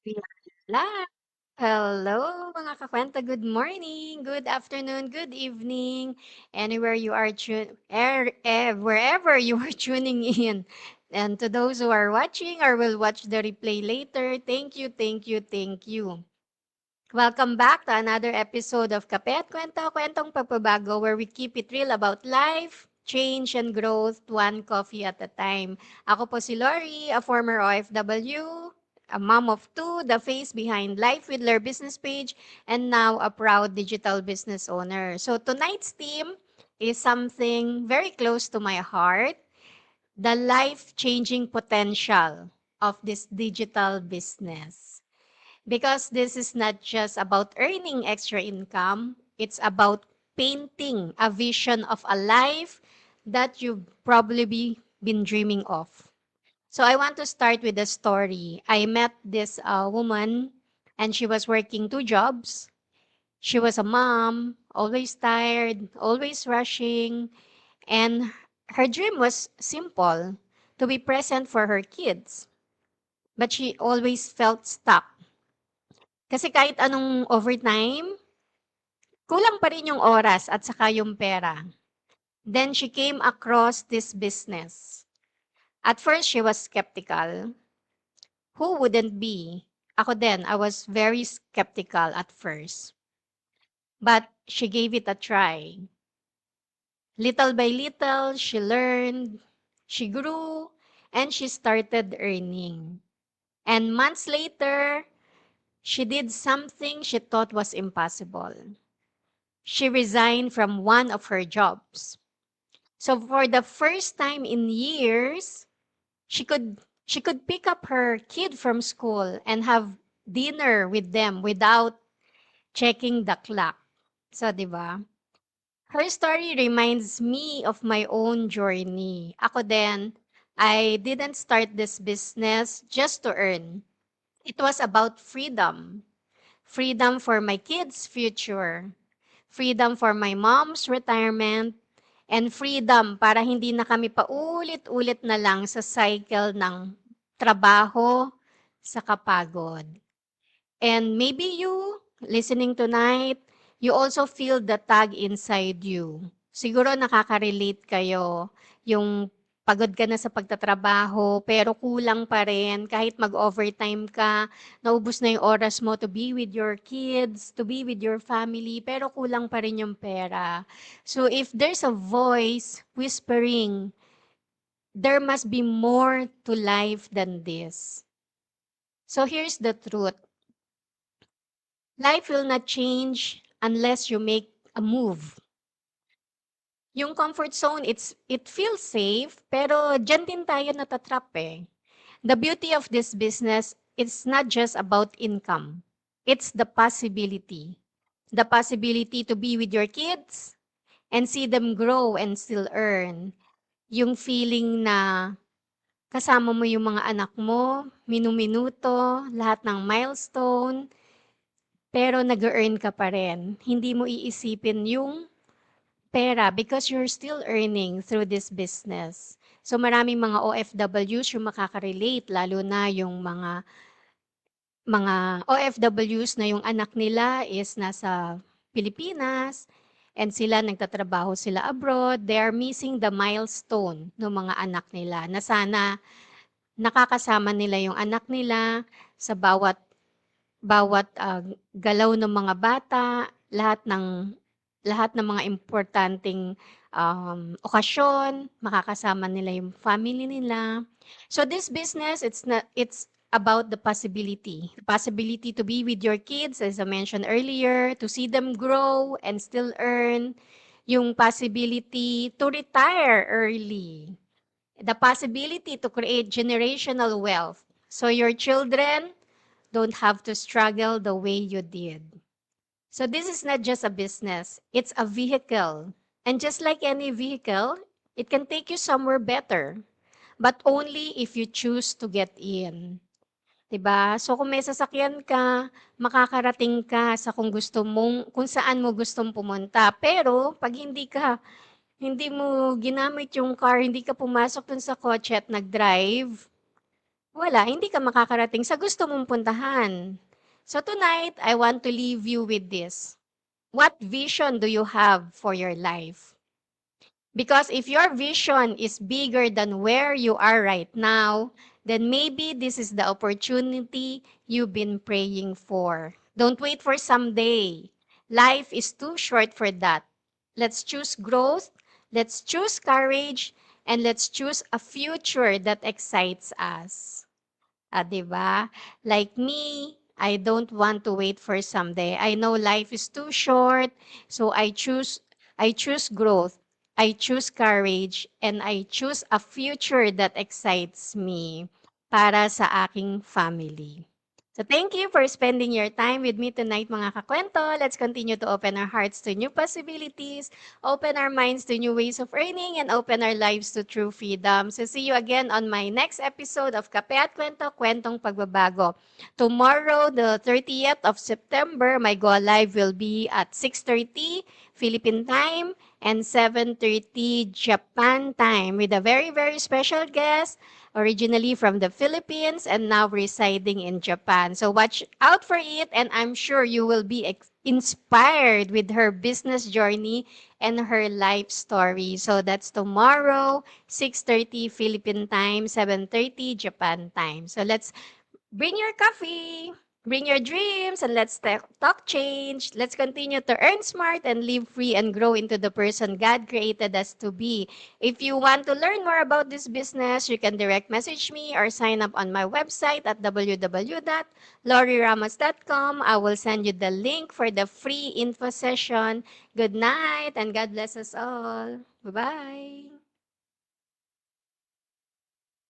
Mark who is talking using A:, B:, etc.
A: We are live. Hello, mga kakwenta. Good morning, good afternoon, good evening, anywhere you are wherever you are tuning in. And to those who are watching or will watch the replay later, thank you, thank you, thank you. Welcome back to another episode of Kape at Kwento, Kwentong Pagbabago, where we keep it real about life, change, and growth, one coffee at a time. Ako po si Lori, a former OFW, a mom of two, the face behind Life with Lur business page, and now a proud digital business owner. So tonight's theme is something very close to my heart, the life-changing potential of this digital business. Because this is not just about earning extra income, it's about painting a vision of a life that you've probably been dreaming of. So I want to start with a story. I met this woman and she was working two jobs. She was a mom, always tired, always rushing, and her dream was simple, to be present for her kids. But she always felt stuck. Kasi kahit anong overtime, kulang pa rin yung oras at saka yung pera. Then she came across this business. At first, she was skeptical. Who wouldn't be? Ako din, I was very skeptical at first. But she gave it a try. Little by little, she learned, she grew, and she started earning. And months later, she did something she thought was impossible. She resigned from one of her jobs. So for the first time in years, she could pick up her kid from school and have dinner with them without checking the clock. So, 'di ba? Her story reminds me of my own journey. Ako din, I didn't start this business just to earn. It was about freedom. Freedom for my kids' future. Freedom for my mom's retirement, and freedom para hindi na kami paulit-ulit na lang sa cycle ng trabaho sa kapagod. And maybe you, listening tonight, you also feel the tag inside you. Siguro nakaka-relate kayo, yung pagod ka na sa pagtatrabaho, pero kulang pa rin kahit mag-overtime ka, naubos na yung oras mo to be with your kids, to be with your family, pero kulang pa rin yung pera. So if there's a voice whispering, there must be more to life than this. So here's the truth. Life will not change unless you make a move. Yung comfort zone, it feels safe, pero dyan din tayo natatrap eh. The beauty of this business, it's not just about income. It's the possibility. The possibility to be with your kids and see them grow and still earn. Yung feeling na kasama mo yung mga anak mo, minuminuto, lahat ng milestone, pero nag-earn ka pa rin. Hindi mo iisipin yung pera because you're still earning through this business. So maraming mga OFWs yung makaka-relate, lalo na yung mga OFWs na yung anak nila is nasa Pilipinas and sila nagtatrabaho sila abroad. They are missing the milestone ng mga anak nila na sana nakakasama nila yung anak nila sa bawat galaw ng mga bata, lahat ng mga importanteng okasyon, makakasama nila yung family nila. So this business, it's about the possibility to be with your kids, as I mentioned earlier, to see them grow and still earn, yung possibility to retire early, the possibility to create generational wealth. So your children don't have to struggle the way you did. So this is not just a business, it's a vehicle. And just like any vehicle, it can take you somewhere better, but only if you choose to get in. 'Di ba? So kung may sasakyan ka, makakarating ka sa kung saan mo gustong pumunta. Pero pag hindi mo ginamit yung car, hindi ka pumasok dun sa kotse at nag-drive, wala, hindi ka makakarating sa gusto mong puntahan. So tonight, I want to leave you with this. What vision do you have for your life? Because if your vision is bigger than where you are right now, then maybe this is the opportunity you've been praying for. Don't wait for someday. Life is too short for that. Let's choose growth, let's choose courage, and let's choose a future that excites us. 'Di ba? Like me, I don't want to wait for someday. I know life is too short, so I choose growth. I choose courage and I choose a future that excites me para sa aking family. So thank you for spending your time with me tonight mga kakwento. Let's continue to open our hearts to new possibilities, open our minds to new ways of earning, and open our lives to true freedom. So see you again on my next episode of Kape at Kwento, Kwentong Pagbabago. Tomorrow, the 30th of September, my go live will be at 6:30 Philippine time and 7:30 Japan time with a very, very special guest originally from the Philippines and now residing in Japan. So watch out for it, and I'm sure you will be inspired with her business journey and her life story. So that's tomorrow, 6:30 Philippine time, 7:30 Japan time. So let's bring your coffee, bring your dreams, and let's talk change. Let's continue to earn smart and live free and grow into the person God created us to be. If you want to learn more about this business, you can direct message me or sign up on my website at www.loriramos.com. I will send you the link for the free info session. Good night and God bless us all. Bye-bye.